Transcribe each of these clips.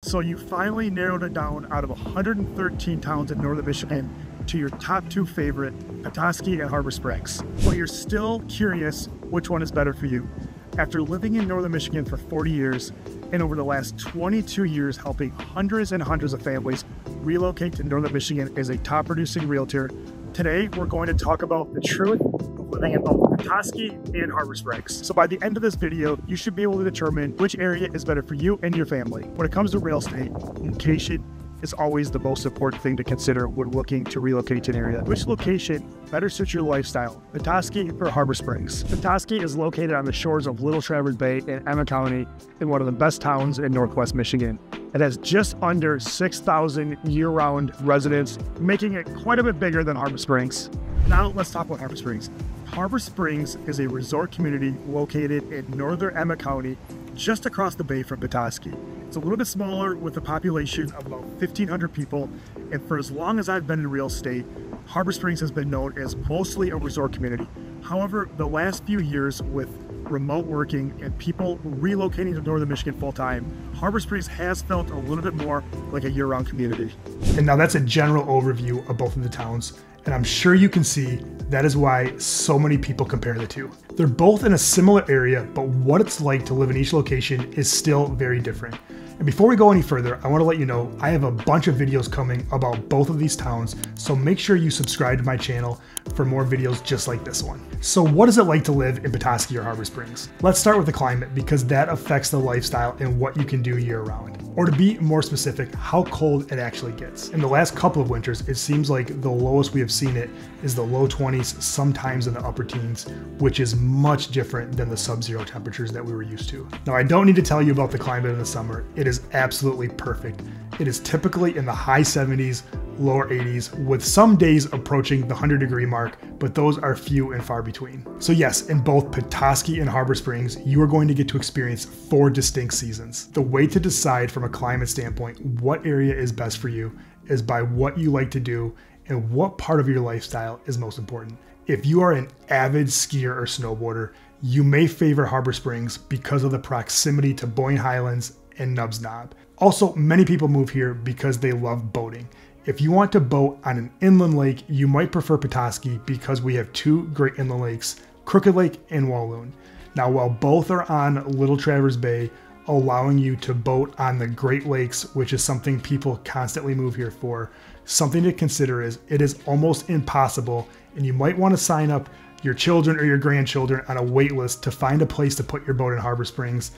So you finally narrowed it down out of 113 towns in northern Michigan to your top two favorite, Petoskey and Harbor Springs. But you're still curious which one is better for you. After living in northern Michigan for 40 years and over the last 22 years helping hundreds and hundreds of families relocate to northern Michigan as a top producing realtor, today we're going to talk about the truth of living in both Petoskey and Harbor Springs. So by the end of this video, you should be able to determine which area is better for you and your family. When it comes to real estate, location is always the most important thing to consider when looking to relocate to an area. Which location better suits your lifestyle, Petoskey or Harbor Springs? Petoskey is located on the shores of Little Traverse Bay in Emma County in one of the best towns in Northwest Michigan. It has just under 6,000 year-round residents, making it quite a bit bigger than Harbor Springs. Now let's talk about Harbor Springs. Harbor Springs is a resort community located in northern Emma County, just across the bay from Petoskey. It's a little bit smaller with a population of about 1,500 people, and for as long as I've been in real estate, Harbor Springs has been known as mostly a resort community. However, the last few years with remote working and people relocating to northern Michigan full-time, Harbor Springs has felt a little bit more like a year-round community. And now that's a general overview of both of the towns, and I'm sure you can see that is why so many people compare the two. They're both in a similar area, but what it's like to live in each location is still very different. And before we go any further, I want to let you know I have a bunch of videos coming about both of these towns, so make sure you subscribe to my channel for more videos just like this one. So what is it like to live in Petoskey or Harbor Springs? Let's start with the climate because that affects the lifestyle and what you can do year round. Or to be more specific, how cold it actually gets. In the last couple of winters, it seems like the lowest we have seen it is the low 20s, sometimes in the upper teens, which is much different than the sub-zero temperatures that we were used to. Now, I don't need to tell you about the climate in the summer. It is absolutely perfect. It is typically in the high 70s, lower 80s, with some days approaching the 100-degree mark, but those are few and far between. So yes, in both Petoskey and Harbor Springs, you are going to get to experience 4 distinct seasons. The way to decide from a climate standpoint what area is best for you is by what you like to do and what part of your lifestyle is most important. If you are an avid skier or snowboarder, you may favor Harbor Springs because of the proximity to Boyne Highlands and Nubbs Knob. Also, many people move here because they love boating. If you want to boat on an inland lake, you might prefer Petoskey because we have 2 great inland lakes, Crooked Lake and Walloon. Now, while both are on Little Traverse Bay, allowing you to boat on the Great Lakes, which is something people constantly move here for, something to consider is it is almost impossible, and you might want to sign up your children or your grandchildren on a wait list to find a place to put your boat in Harbor Springs,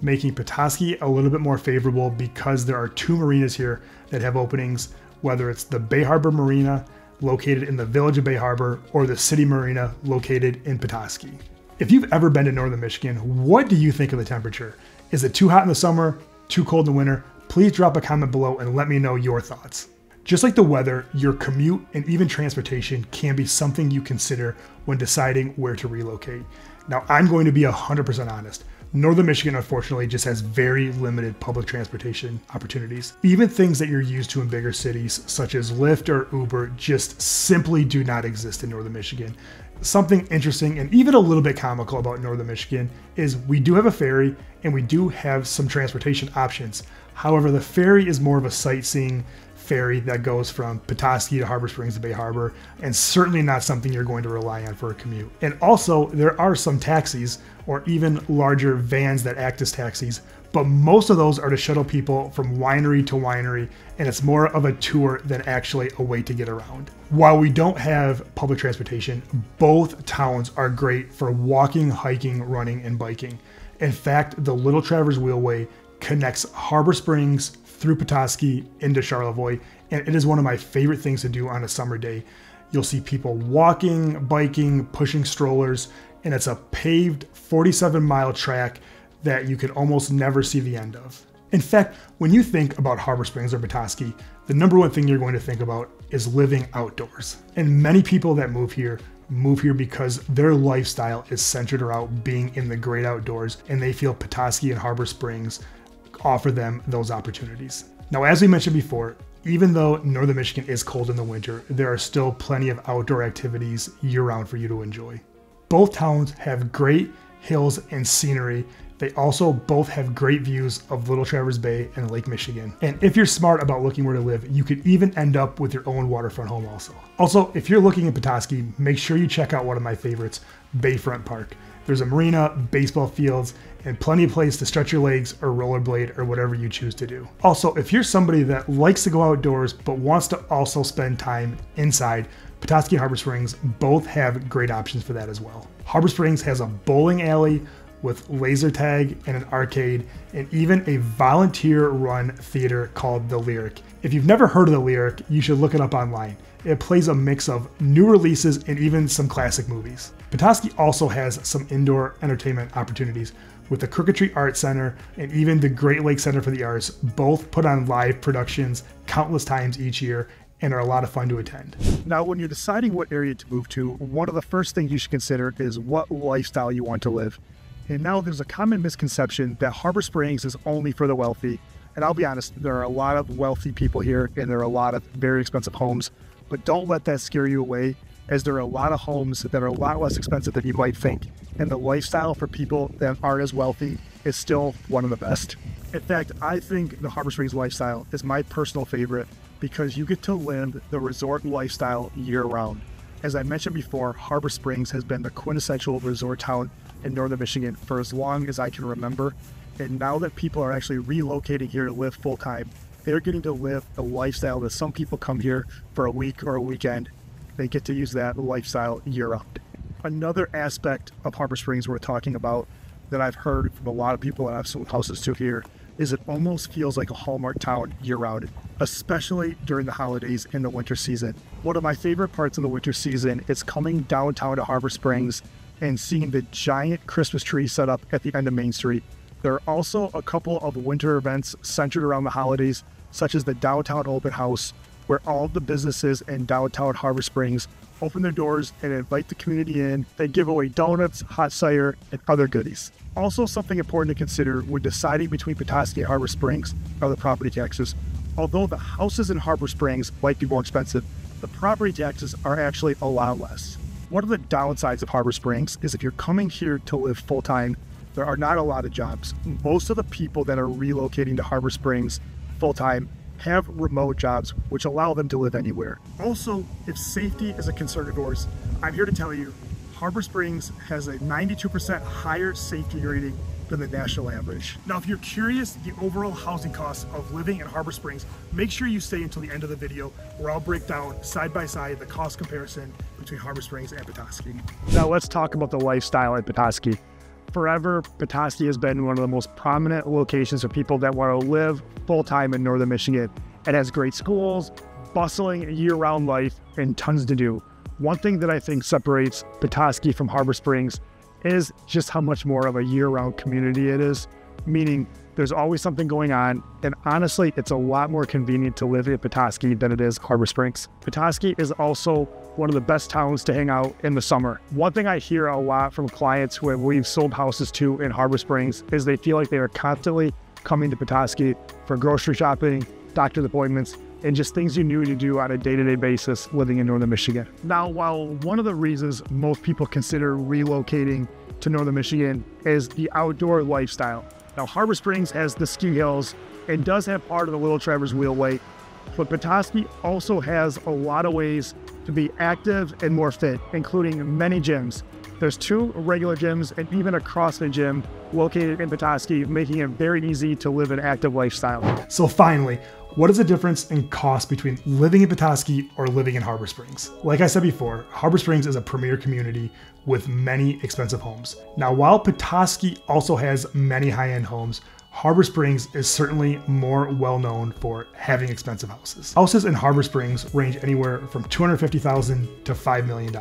making Petoskey a little bit more favorable because there are 2 marinas here that have openings, whether it's the Bay Harbor Marina located in the village of Bay Harbor or the City Marina located in Petoskey. If you've ever been to northern Michigan, what do you think of the temperature? Is it too hot in the summer, too cold in the winter? Please drop a comment below and let me know your thoughts. Just like the weather, your commute and even transportation can be something you consider when deciding where to relocate. Now, I'm going to be 100% honest. Northern Michigan, unfortunately, just has very limited public transportation opportunities. Even things that you're used to in bigger cities, such as Lyft or Uber, just simply do not exist in Northern Michigan. Something interesting and even a little bit comical about Northern Michigan is we do have a ferry and we do have some transportation options. However, the ferry is more of a sightseeing ferry that goes from Petoskey to Harbor Springs to Bay Harbor, and certainly not something you're going to rely on for a commute. And also, there are some taxis or even larger vans that act as taxis, but most of those are to shuttle people from winery to winery, and it's more of a tour than actually a way to get around. While we don't have public transportation, both towns are great for walking, hiking, running, and biking. In fact, the Little Traverse Wheelway connects Harbor Springs through Petoskey into Charlevoix, and it is one of my favorite things to do on a summer day. You'll see people walking, biking, pushing strollers, and it's a paved 47-mile track that you can almost never see the end of. In fact, when you think about Harbor Springs or Petoskey, the number one thing you're going to think about is living outdoors. And many people that move here because their lifestyle is centered around being in the great outdoors, and they feel Petoskey and Harbor Springs offer them those opportunities. Now, as we mentioned before, even though northern Michigan is cold in the winter, there are still plenty of outdoor activities year-round for you to enjoy. Both towns have great hills, and scenery. They also both have great views of Little Traverse Bay and Lake Michigan. And if you're smart about looking where to live, you could even end up with your own waterfront home also. Also, if you're looking at Petoskey, make sure you check out one of my favorites, Bayfront Park. There's a marina, baseball fields, and plenty of place to stretch your legs or rollerblade or whatever you choose to do. Also, if you're somebody that likes to go outdoors but wants to also spend time inside, Petoskey and Harbor Springs both have great options for that as well. Harbor Springs has a bowling alley with laser tag and an arcade, and even a volunteer-run theater called The Lyric. If you've never heard of The Lyric, you should look it up online. It plays a mix of new releases and even some classic movies. Petoskey also has some indoor entertainment opportunities with the Crooked Tree Art Center and even the Great Lakes Center for the Arts. Both put on live productions countless times each year and are a lot of fun to attend. Now, when you're deciding what area to move to, one of the first things you should consider is what lifestyle you want to live. And now there's a common misconception that Harbor Springs is only for the wealthy. And I'll be honest, there are a lot of wealthy people here and there are a lot of very expensive homes, but don't let that scare you away, as there are a lot of homes that are a lot less expensive than you might think. And the lifestyle for people that aren't as wealthy is still one of the best. In fact, I think the Harbor Springs lifestyle is my personal favorite because you get to live the resort lifestyle year round. As I mentioned before, Harbor Springs has been the quintessential resort town in northern Michigan for as long as I can remember. And now that people are actually relocating here to live full time, they're getting to live the lifestyle that some people come here for a week or a weekend. They get to use that lifestyle year round. Another aspect of Harbor Springs we're talking about that I've heard from a lot of people that I've sold houses to here is it almost feels like a Hallmark town year round, especially during the holidays in the winter season. One of my favorite parts of the winter season is coming downtown to Harbor Springs and seeing the giant Christmas tree set up at the end of Main Street. There are also a couple of winter events centered around the holidays, such as the Downtown Open House, where all of the businesses in downtown Harbor Springs open their doors and invite the community in. They give away donuts, hot cider, and other goodies. Also, something important to consider when deciding between Petoskey and Harbor Springs are the property taxes. Although the houses in Harbor Springs might be more expensive, the property taxes are actually a lot less. One of the downsides of Harbor Springs is if you're coming here to live full-time, there are not a lot of jobs. Most of the people that are relocating to Harbor Springs full-time have remote jobs, which allow them to live anywhere. Also, if safety is a concern of yours, I'm here to tell you, Harbor Springs has a 92% higher safety rating than the national average. Now, if you're curious the overall housing costs of living in Harbor Springs, make sure you stay until the end of the video where I'll break down side by side the cost comparison between Harbor Springs and Petoskey. Now let's talk about the lifestyle at Petoskey. Forever, Petoskey has been one of the most prominent locations for people that want to live full-time in northern Michigan. It has great schools, bustling year-round life, and tons to do. One thing that I think separates Petoskey from Harbor Springs is just how much more of a year-round community it is, meaning there's always something going on, and honestly, it's a lot more convenient to live in Petoskey than it is Harbor Springs. Petoskey is also one of the best towns to hang out in the summer. One thing I hear a lot from clients who we've sold houses to in Harbor Springs is they feel like they are constantly coming to Petoskey for grocery shopping, doctor's appointments, and just things you need to do on a day-to-day basis living in northern Michigan. Now, while one of the reasons most people consider relocating to northern Michigan is the outdoor lifestyle. Now, Harbor Springs has the ski hills and does have part of the Little Traverse Wheelway, but Petoskey also has a lot of ways to be active and more fit, including many gyms. There's 2 regular gyms and even a CrossFit gym located in Petoskey, making it very easy to live an active lifestyle. So finally, what is the difference in cost between living in Petoskey or living in Harbor Springs? Like I said before, Harbor Springs is a premier community with many expensive homes. Now, while Petoskey also has many high-end homes, Harbor Springs is certainly more well-known for having expensive houses. Houses in Harbor Springs range anywhere from $250,000 to $5 million.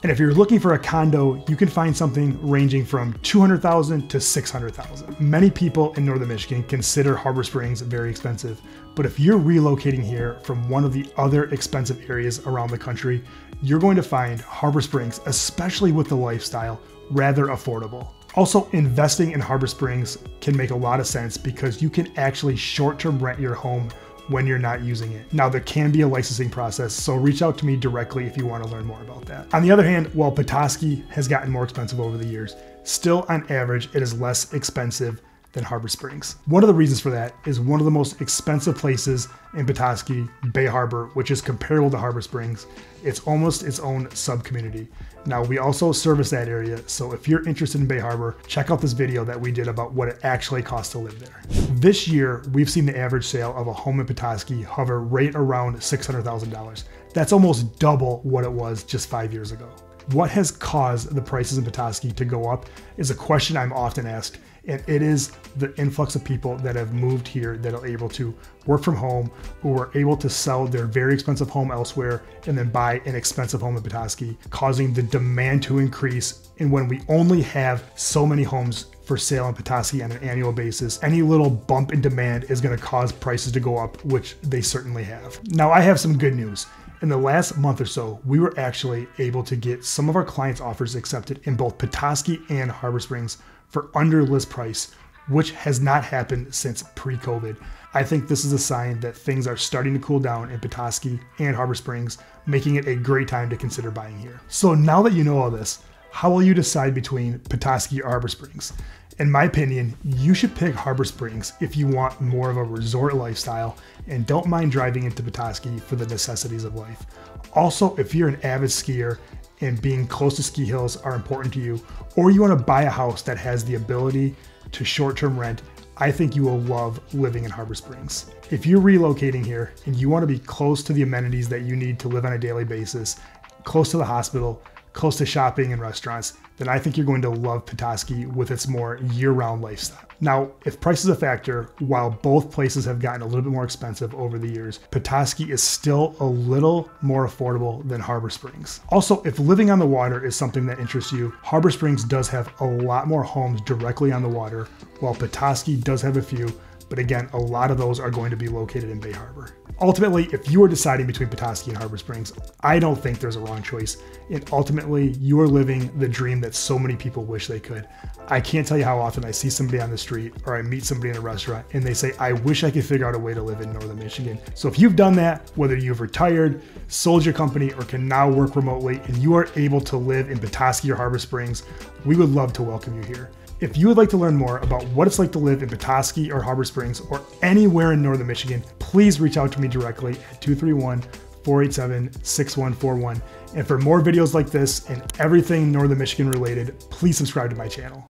And if you're looking for a condo, you can find something ranging from $200,000 to $600,000. Many people in northern Michigan consider Harbor Springs very expensive, but if you're relocating here from one of the other expensive areas around the country, you're going to find Harbor Springs, especially with the lifestyle, rather affordable. Also, investing in Harbor Springs can make a lot of sense because you can actually short-term rent your home when you're not using it. Now, there can be a licensing process, so reach out to me directly if you want to learn more about that. On the other hand, while Petoskey has gotten more expensive over the years, still on average, it is less expensive than Harbor Springs. One of the reasons for that is one of the most expensive places in Petoskey, Bay Harbor, which is comparable to Harbor Springs. It's almost its own sub-community. Now, we also service that area, so if you're interested in Bay Harbor, check out this video that we did about what it actually costs to live there. This year, we've seen the average sale of a home in Petoskey hover right around $600,000. That's almost double what it was just 5 years ago. What has caused the prices in Petoskey to go up is a question I'm often asked, and it is the influx of people that have moved here that are able to work from home, who are able to sell their very expensive home elsewhere and then buy an expensive home in Petoskey, causing the demand to increase. And when we only have so many homes for sale in Petoskey on an annual basis, any little bump in demand is going to cause prices to go up, which they certainly have. Now, I have some good news. In the last month or so, we were actually able to get some of our clients' offers accepted in both Petoskey and Harbor Springs for under list price, which has not happened since pre-COVID. I think this is a sign that things are starting to cool down in Petoskey and Harbor Springs, making it a great time to consider buying here. So now that you know all this, how will you decide between Petoskey or Harbor Springs? In my opinion, you should pick Harbor Springs if you want more of a resort lifestyle and don't mind driving into Petoskey for the necessities of life. Also, if you're an avid skier and being close to ski hills are important to you, or you want to buy a house that has the ability to short-term rent, I think you will love living in Harbor Springs. If you're relocating here and you want to be close to the amenities that you need to live on a daily basis, close to the hospital, close to shopping and restaurants, then I think you're going to love Petoskey with its more year-round lifestyle. Now, if price is a factor, while both places have gotten a little bit more expensive over the years, Petoskey is still a little more affordable than Harbor Springs. Also, if living on the water is something that interests you, Harbor Springs does have a lot more homes directly on the water, while Petoskey does have a few, but again, a lot of those are going to be located in Bay Harbor. Ultimately, if you are deciding between Petoskey and Harbor Springs, I don't think there's a wrong choice. And ultimately, you are living the dream that so many people wish they could. I can't tell you how often I see somebody on the street or I meet somebody in a restaurant and they say, I wish I could figure out a way to live in Northern Michigan. So if you've done that, whether you've retired, sold your company, or can now work remotely, and you are able to live in Petoskey or Harbor Springs, we would love to welcome you here. If you would like to learn more about what it's like to live in Petoskey or Harbor Springs or anywhere in Northern Michigan, please reach out to me directly at 231-487-6141. And for more videos like this and everything Northern Michigan related, please subscribe to my channel.